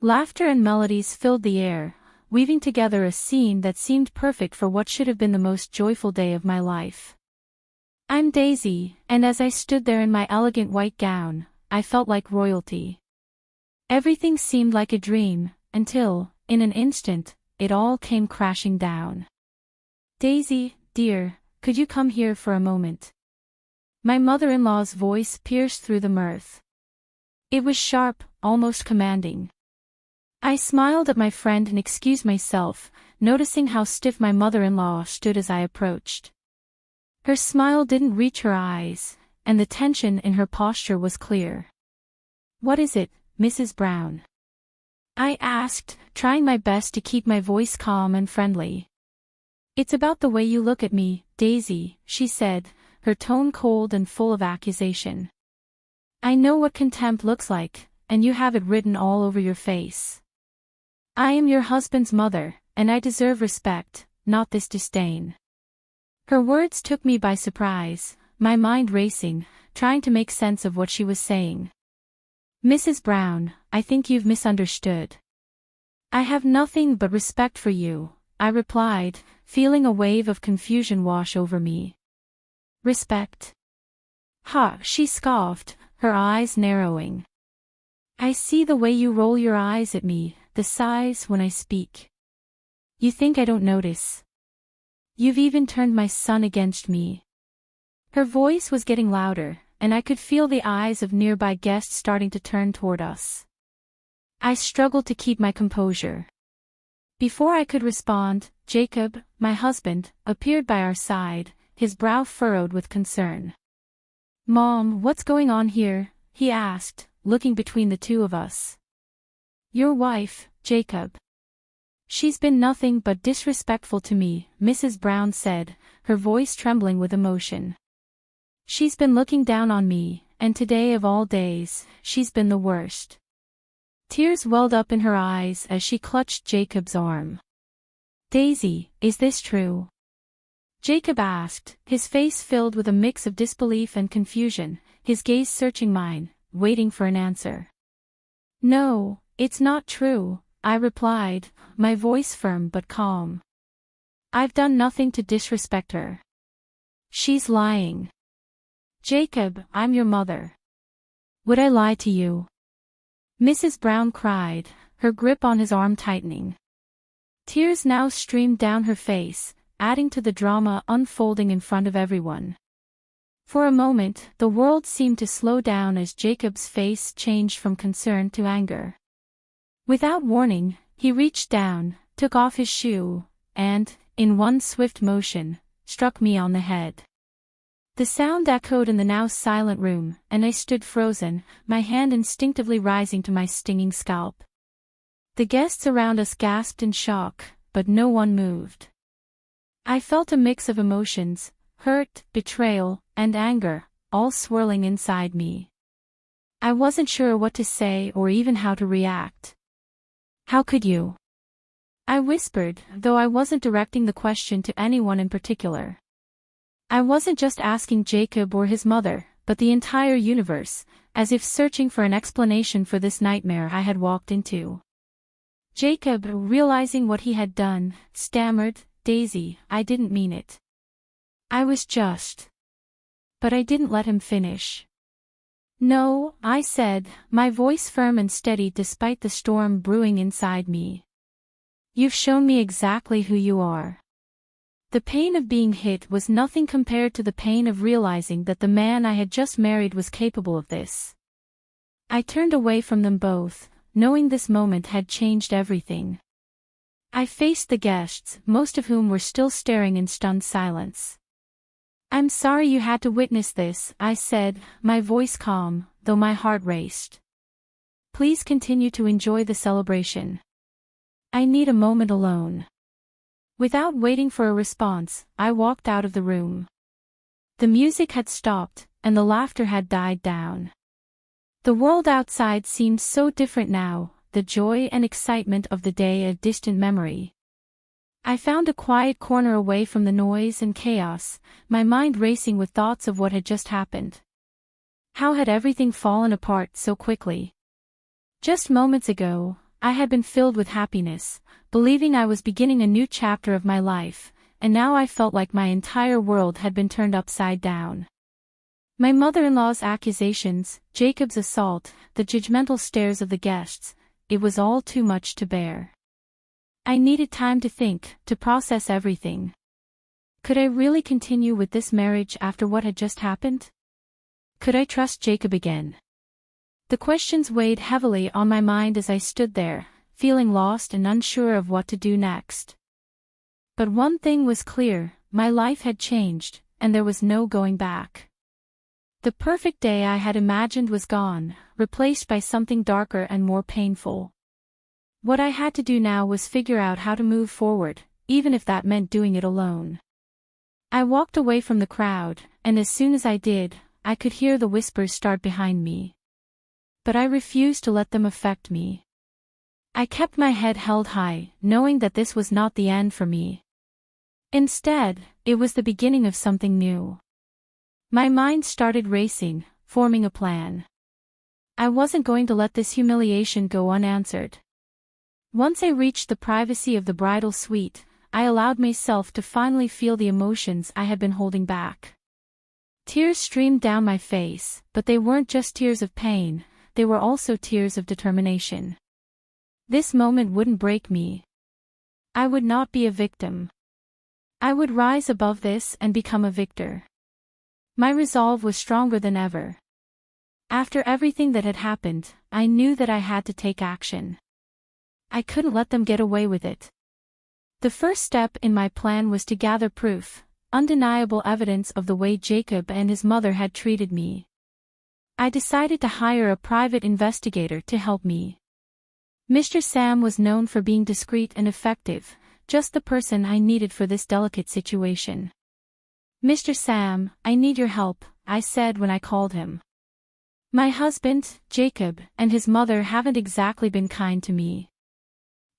Laughter and melodies filled the air, weaving together a scene that seemed perfect for what should have been the most joyful day of my life. I'm Daisy, and as I stood there in my elegant white gown, I felt like royalty. Everything seemed like a dream, until, in an instant, it all came crashing down. Daisy, dear, could you come here for a moment? My mother-in-law's voice pierced through the mirth. It was sharp, almost commanding. I smiled at my friend and excused myself, noticing how stiff my mother-in-law stood as I approached. Her smile didn't reach her eyes, and the tension in her posture was clear. "What is it, Mrs. Brown?" I asked, trying my best to keep my voice calm and friendly. "It's about the way you look at me, Daisy," she said, her tone cold and full of accusation. "I know what contempt looks like, and you have it written all over your face. I am your husband's mother, and I deserve respect, not this disdain." Her words took me by surprise, my mind racing, trying to make sense of what she was saying. "Mrs. Brown, I think you've misunderstood. I have nothing but respect for you," I replied, feeling a wave of confusion wash over me. "Respect? Ha!" she scoffed, her eyes narrowing. "I see the way you roll your eyes at me, the sighs when I speak. You think I don't notice. You've even turned my son against me." Her voice was getting louder, and I could feel the eyes of nearby guests starting to turn toward us. I struggled to keep my composure. Before I could respond, Jacob, my husband, appeared by our side, his brow furrowed with concern. "Mom, what's going on here?" he asked, looking between the two of us. "Your wife, Jacob. She's been nothing but disrespectful to me," Mrs. Brown said, her voice trembling with emotion. "She's been looking down on me, and today of all days, she's been the worst." Tears welled up in her eyes as she clutched Jacob's arm. "Daisy, is this true?" Jacob asked, his face filled with a mix of disbelief and confusion, his gaze searching mine, waiting for an answer. "No, it's not true," I replied, my voice firm but calm. "I've done nothing to disrespect her. She's lying." "Jacob, I'm your mother. Would I lie to you?" Mrs. Brown cried, her grip on his arm tightening. Tears now streamed down her face, adding to the drama unfolding in front of everyone. For a moment, the world seemed to slow down as Jacob's face changed from concern to anger. Without warning, he reached down, took off his shoe, and, in one swift motion, struck me on the head. The sound echoed in the now silent room, and I stood frozen, my hand instinctively rising to my stinging scalp. The guests around us gasped in shock, but no one moved. I felt a mix of emotions, hurt, betrayal, and anger, all swirling inside me. I wasn't sure what to say or even how to react. "How could you?" I whispered, though I wasn't directing the question to anyone in particular. I wasn't just asking Jacob or his mother, but the entire universe, as if searching for an explanation for this nightmare I had walked into. Jacob, realizing what he had done, stammered, "Daisy, I didn't mean it. I was just..." But I didn't let him finish. "No," I said, my voice firm and steady despite the storm brewing inside me. "You've shown me exactly who you are." The pain of being hit was nothing compared to the pain of realizing that the man I had just married was capable of this. I turned away from them both, knowing this moment had changed everything. I faced the guests, most of whom were still staring in stunned silence. "I'm sorry you had to witness this," I said, my voice calm, though my heart raced. "Please continue to enjoy the celebration. I need a moment alone." Without waiting for a response, I walked out of the room. The music had stopped, and the laughter had died down. The world outside seemed so different now, the joy and excitement of the day a distant memory. I found a quiet corner away from the noise and chaos, my mind racing with thoughts of what had just happened. How had everything fallen apart so quickly? Just moments ago, I had been filled with happiness, believing I was beginning a new chapter of my life, and now I felt like my entire world had been turned upside down. My mother-in-law's accusations, Jacob's assault, the judgmental stares of the guests, it was all too much to bear. I needed time to think, to process everything. Could I really continue with this marriage after what had just happened? Could I trust Jacob again? The questions weighed heavily on my mind as I stood there, feeling lost and unsure of what to do next. But one thing was clear, my life had changed, and there was no going back. The perfect day I had imagined was gone, replaced by something darker and more painful. What I had to do now was figure out how to move forward, even if that meant doing it alone. I walked away from the crowd, and as soon as I did, I could hear the whispers start behind me. But I refused to let them affect me. I kept my head held high, knowing that this was not the end for me. Instead, it was the beginning of something new. My mind started racing, forming a plan. I wasn't going to let this humiliation go unanswered. Once I reached the privacy of the bridal suite, I allowed myself to finally feel the emotions I had been holding back. Tears streamed down my face, but they weren't just tears of pain, they were also tears of determination. This moment wouldn't break me. I would not be a victim. I would rise above this and become a victor. My resolve was stronger than ever. After everything that had happened, I knew that I had to take action. I couldn't let them get away with it. The first step in my plan was to gather proof, undeniable evidence of the way Jacob and his mother had treated me. I decided to hire a private investigator to help me. Mr. Sam was known for being discreet and effective, just the person I needed for this delicate situation. "Mr. Sam, I need your help," I said when I called him. "My husband, Jacob, and his mother haven't exactly been kind to me.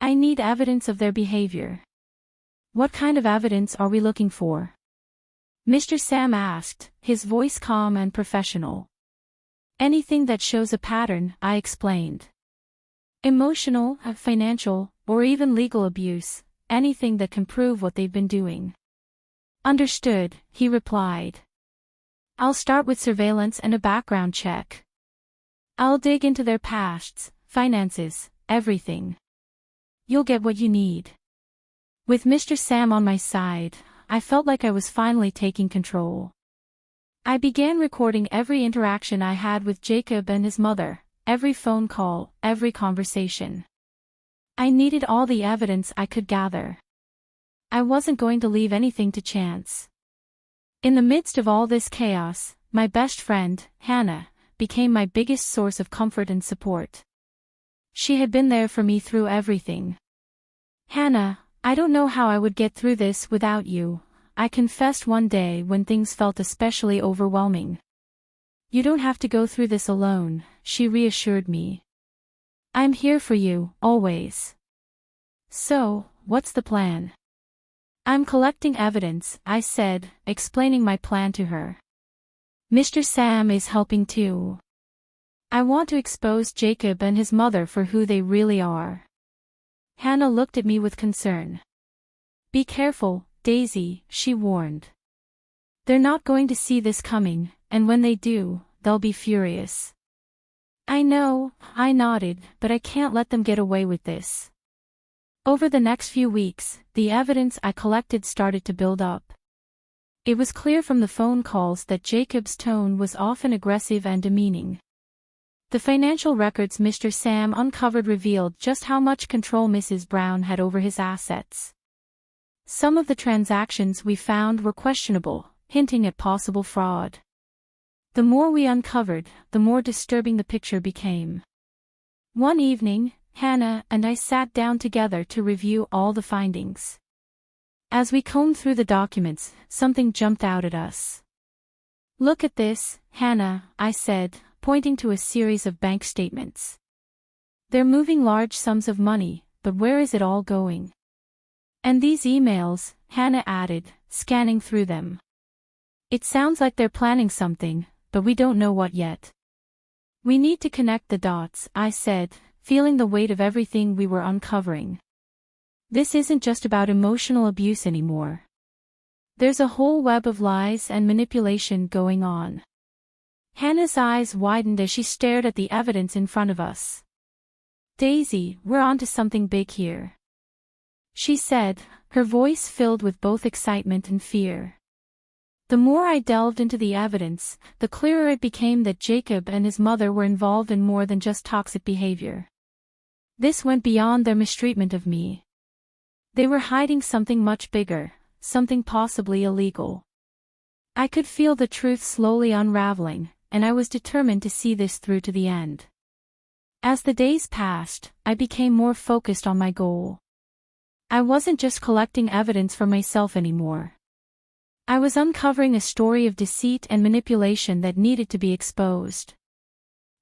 I need evidence of their behavior." "What kind of evidence are we looking for?" Mr. Sam asked, his voice calm and professional. "Anything that shows a pattern," I explained. "Emotional, financial, or even legal abuse, anything that can prove what they've been doing." "Understood," he replied. "I'll start with surveillance and a background check. I'll dig into their pasts, finances, everything. You'll get what you need." With Mr. Sam on my side, I felt like I was finally taking control. I began recording every interaction I had with Jacob and his mother, every phone call, every conversation. I needed all the evidence I could gather. I wasn't going to leave anything to chance. In the midst of all this chaos, my best friend, Hannah, became my biggest source of comfort and support. She had been there for me through everything. "Hannah, I don't know how I would get through this without you," I confessed one day when things felt especially overwhelming. "You don't have to go through this alone," she reassured me. "I'm here for you, always." "So, what's the plan?" "I'm collecting evidence," I said, explaining my plan to her. "Mr. Sam is helping too. I want to expose Jacob and his mother for who they really are." Hannah looked at me with concern. "Be careful, Daisy," she warned. "They're not going to see this coming, and when they do, they'll be furious." "I know," I nodded, "but I can't let them get away with this." Over the next few weeks, the evidence I collected started to build up. It was clear from the phone calls that Jacob's tone was often aggressive and demeaning. The financial records Mr. Sam uncovered revealed just how much control Mrs. Brown had over his assets. Some of the transactions we found were questionable, hinting at possible fraud. The more we uncovered, the more disturbing the picture became. One evening, Hannah and I sat down together to review all the findings. As we combed through the documents, something jumped out at us. "Look at this, Hannah," I said, pointing to a series of bank statements. "They're moving large sums of money, but where is it all going?" "And these emails," Hannah added, scanning through them. "It sounds like they're planning something, but we don't know what yet." "We need to connect the dots," I said, feeling the weight of everything we were uncovering. This isn't just about emotional abuse anymore. There's a whole web of lies and manipulation going on. Hannah's eyes widened as she stared at the evidence in front of us. Daisy, we're onto something big here, she said, her voice filled with both excitement and fear. The more I delved into the evidence, the clearer it became that Jacob and his mother were involved in more than just toxic behavior. This went beyond their mistreatment of me. They were hiding something much bigger, something possibly illegal. I could feel the truth slowly unraveling, and I was determined to see this through to the end. As the days passed, I became more focused on my goal. I wasn't just collecting evidence for myself anymore. I was uncovering a story of deceit and manipulation that needed to be exposed.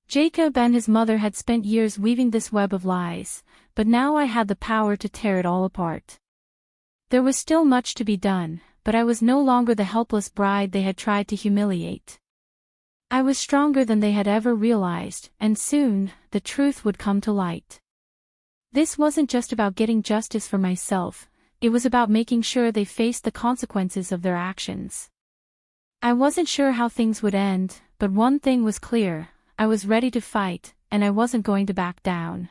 Jacob and his mother had spent years weaving this web of lies, but now I had the power to tear it all apart. There was still much to be done, but I was no longer the helpless bride they had tried to humiliate. I was stronger than they had ever realized, and soon, the truth would come to light. This wasn't just about getting justice for myself, it was about making sure they faced the consequences of their actions. I wasn't sure how things would end, but one thing was clear, I was ready to fight, and I wasn't going to back down.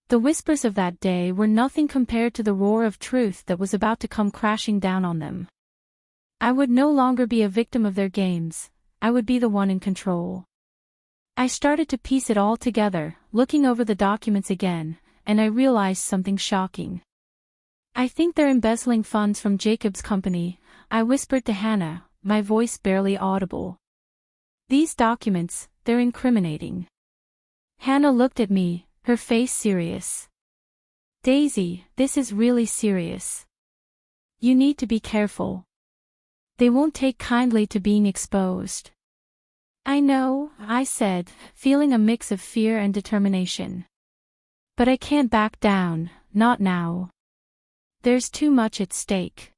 The whispers of that day were nothing compared to the roar of truth that was about to come crashing down on them. I would no longer be a victim of their games, I would be the one in control. I started to piece it all together, looking over the documents again, and I realized something shocking. I think they're embezzling funds from Jacob's company, I whispered to Hannah, my voice barely audible. These documents, they're incriminating. Hannah looked at me, her face serious. Daisy, this is really serious. You need to be careful. They won't take kindly to being exposed. I know, I said, feeling a mix of fear and determination. But I can't back down, not now. There's too much at stake.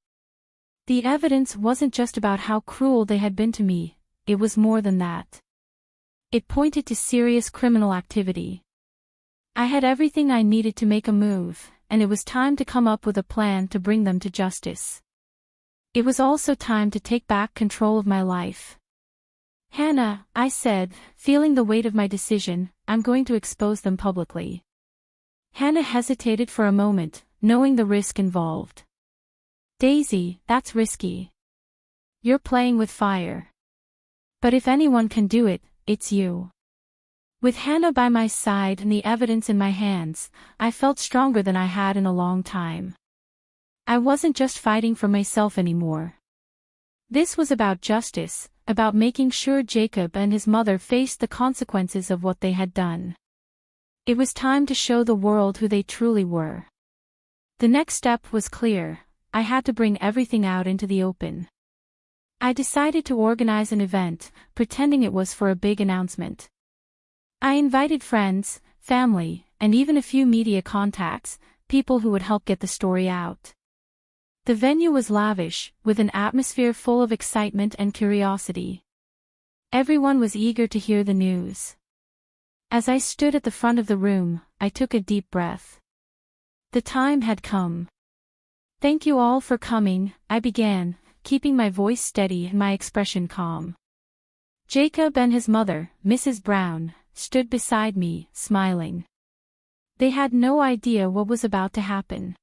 The evidence wasn't just about how cruel they had been to me, it was more than that. It pointed to serious criminal activity. I had everything I needed to make a move, and it was time to come up with a plan to bring them to justice. It was also time to take back control of my life. Hannah, I said, feeling the weight of my decision, I'm going to expose them publicly. Hannah hesitated for a moment, knowing the risk involved. Daisy, that's risky. You're playing with fire. But if anyone can do it, it's you. With Hannah by my side and the evidence in my hands, I felt stronger than I had in a long time. I wasn't just fighting for myself anymore. This was about justice, about making sure Jacob and his mother faced the consequences of what they had done. It was time to show the world who they truly were. The next step was clear, I had to bring everything out into the open. I decided to organize an event, pretending it was for a big announcement. I invited friends, family, and even a few media contacts, people who would help get the story out. The venue was lavish, with an atmosphere full of excitement and curiosity. Everyone was eager to hear the news. As I stood at the front of the room, I took a deep breath. The time had come. Thank you all for coming, I began, keeping my voice steady and my expression calm. Jacob and his mother, Mrs. Brown, stood beside me, smiling. They had no idea what was about to happen.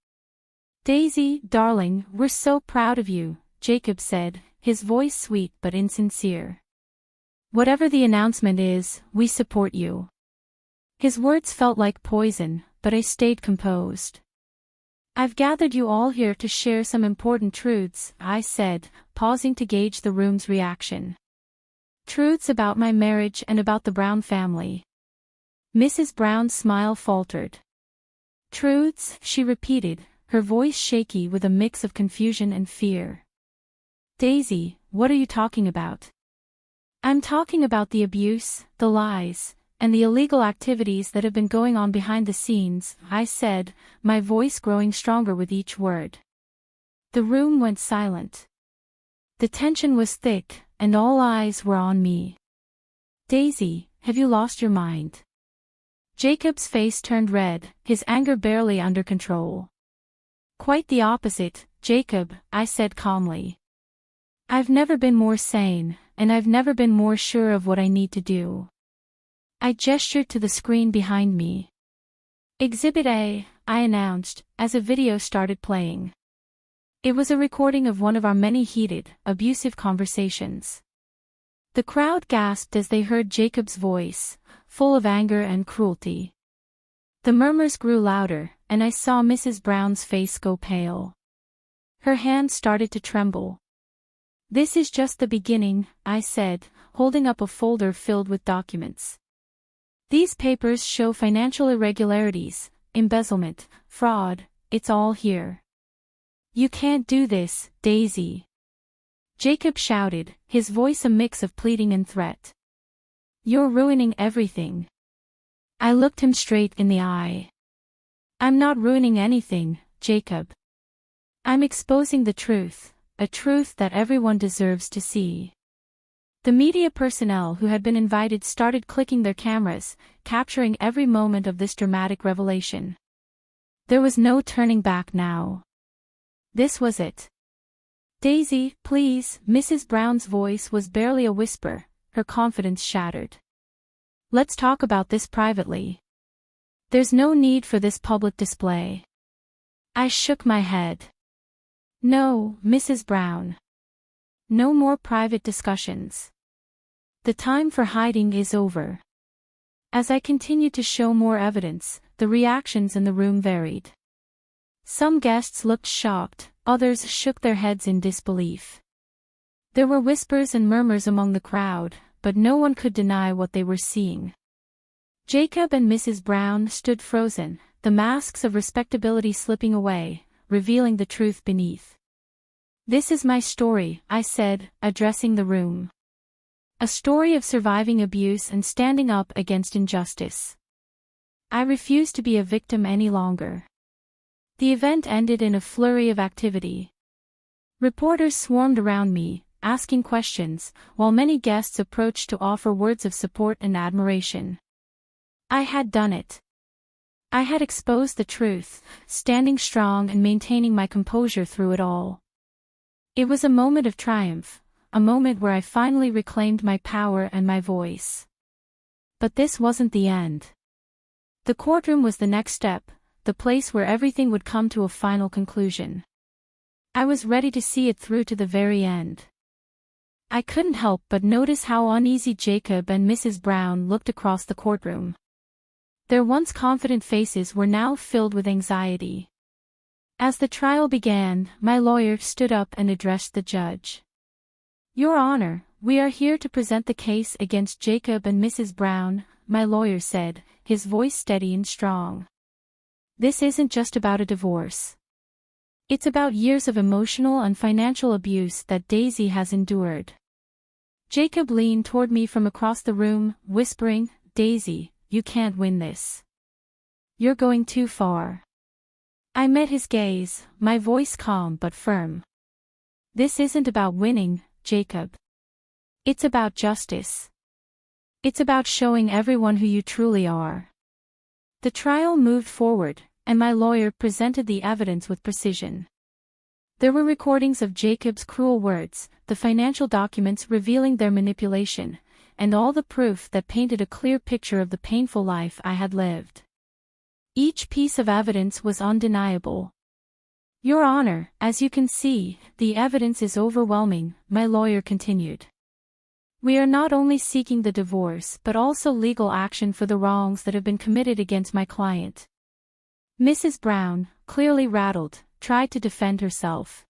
Daisy, darling, we're so proud of you, Jacob said, his voice sweet but insincere. Whatever the announcement is, we support you. His words felt like poison, but I stayed composed. I've gathered you all here to share some important truths, I said, pausing to gauge the room's reaction. Truths about my marriage and about the Brown family. Mrs. Brown's smile faltered. Truths, she repeated, her voice shaky with a mix of confusion and fear. Daisy, what are you talking about? I'm talking about the abuse, the lies, and the illegal activities that have been going on behind the scenes, I said, my voice growing stronger with each word. The room went silent. The tension was thick, and all eyes were on me. Daisy, have you lost your mind? Jacob's face turned red, his anger barely under control. "Quite the opposite, Jacob," I said calmly. "I've never been more sane, and I've never been more sure of what I need to do." I gestured to the screen behind me. "Exhibit A," I announced, as a video started playing. It was a recording of one of our many heated, abusive conversations. The crowd gasped as they heard Jacob's voice, full of anger and cruelty. The murmurs grew louder, and I saw Mrs. Brown's face go pale. Her hand started to tremble. "This is just the beginning," I said, holding up a folder filled with documents. "These papers show financial irregularities, embezzlement, fraud, it's all here." "You can't do this, Daisy," Jacob shouted, his voice a mix of pleading and threat. "You're ruining everything." I looked him straight in the eye. "I'm not ruining anything, Jacob. I'm exposing the truth, a truth that everyone deserves to see." The media personnel who had been invited started clicking their cameras, capturing every moment of this dramatic revelation. There was no turning back now. This was it. "Daisy, please," Mrs. Brown's voice was barely a whisper, her confidence shattered. "Let's talk about this privately. There's no need for this public display." I shook my head. "No, Mrs. Brown. No more private discussions. The time for hiding is over." As I continued to show more evidence, the reactions in the room varied. Some guests looked shocked, others shook their heads in disbelief. There were whispers and murmurs among the crowd, but no one could deny what they were seeing. Jacob and Mrs. Brown stood frozen, the masks of respectability slipping away, revealing the truth beneath. "This is my story," I said, addressing the room. "A story of surviving abuse and standing up against injustice. I refuse to be a victim any longer." The event ended in a flurry of activity. Reporters swarmed around me, asking questions, while many guests approached to offer words of support and admiration. I had done it. I had exposed the truth, standing strong and maintaining my composure through it all. It was a moment of triumph, a moment where I finally reclaimed my power and my voice. But this wasn't the end. The courtroom was the next step, the place where everything would come to a final conclusion. I was ready to see it through to the very end. I couldn't help but notice how uneasy Jacob and Mrs. Brown looked across the courtroom. Their once confident faces were now filled with anxiety. As the trial began, my lawyer stood up and addressed the judge. "Your Honor, we are here to present the case against Jacob and Mrs. Brown," my lawyer said, his voice steady and strong. "This isn't just about a divorce. It's about years of emotional and financial abuse that Daisy has endured." Jacob leaned toward me from across the room, whispering, "Daisy, you can't win this. You're going too far." I met his gaze, my voice calm but firm. "This isn't about winning, Jacob. It's about justice. It's about showing everyone who you truly are." The trial moved forward, and my lawyer presented the evidence with precision. There were recordings of Jacob's cruel words, the financial documents revealing their manipulation, and all the proof that painted a clear picture of the painful life I had lived. Each piece of evidence was undeniable. "Your Honor, as you can see, the evidence is overwhelming," my lawyer continued. "We are not only seeking the divorce but also legal action for the wrongs that have been committed against my client." Mrs. Brown, clearly rattled, tried to defend herself.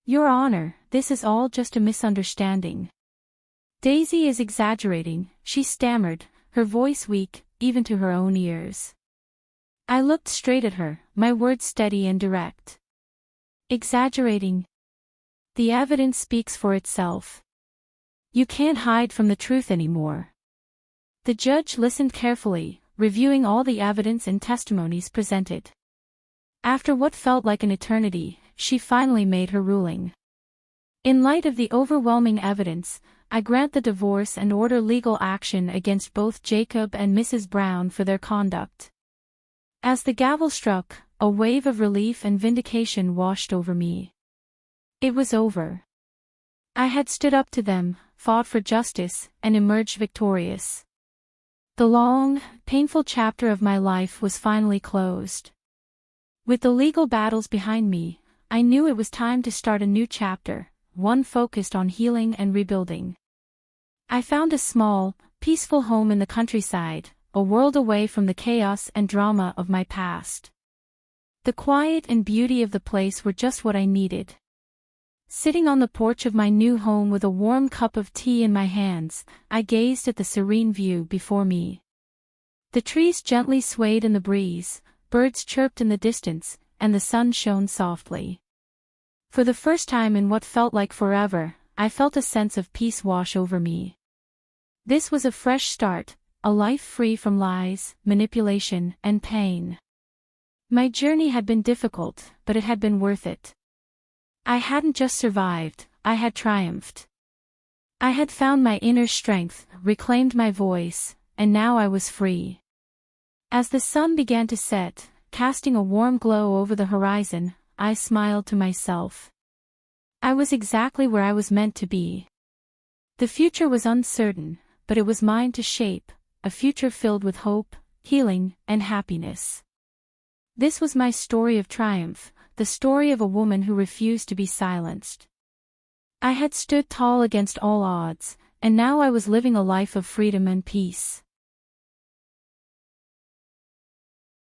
"Your Honor, this is all just a misunderstanding. Daisy is exaggerating," she stammered, her voice weak, even to her own ears. I looked straight at her, my words steady and direct. "Exaggerating? The evidence speaks for itself. You can't hide from the truth anymore." The judge listened carefully, reviewing all the evidence and testimonies presented. After what felt like an eternity, she finally made her ruling. "In light of the overwhelming evidence, I grant the divorce and order legal action against both Jacob and Mrs. Brown for their conduct." As the gavel struck, a wave of relief and vindication washed over me. It was over. I had stood up to them, fought for justice, and emerged victorious. The long, painful chapter of my life was finally closed. With the legal battles behind me, I knew it was time to start a new chapter, one focused on healing and rebuilding. I found a small, peaceful home in the countryside, a world away from the chaos and drama of my past. The quiet and beauty of the place were just what I needed. Sitting on the porch of my new home with a warm cup of tea in my hands, I gazed at the serene view before me. The trees gently swayed in the breeze, birds chirped in the distance, and the sun shone softly. For the first time in what felt like forever, I felt a sense of peace wash over me. This was a fresh start, a life free from lies, manipulation, and pain. My journey had been difficult, but it had been worth it. I hadn't just survived, I had triumphed. I had found my inner strength, reclaimed my voice, and now I was free. As the sun began to set, casting a warm glow over the horizon, I smiled to myself. I was exactly where I was meant to be. The future was uncertain, but it was mine to shape, a future filled with hope, healing, and happiness. This was my story of triumph, the story of a woman who refused to be silenced. I had stood tall against all odds, and now I was living a life of freedom and peace.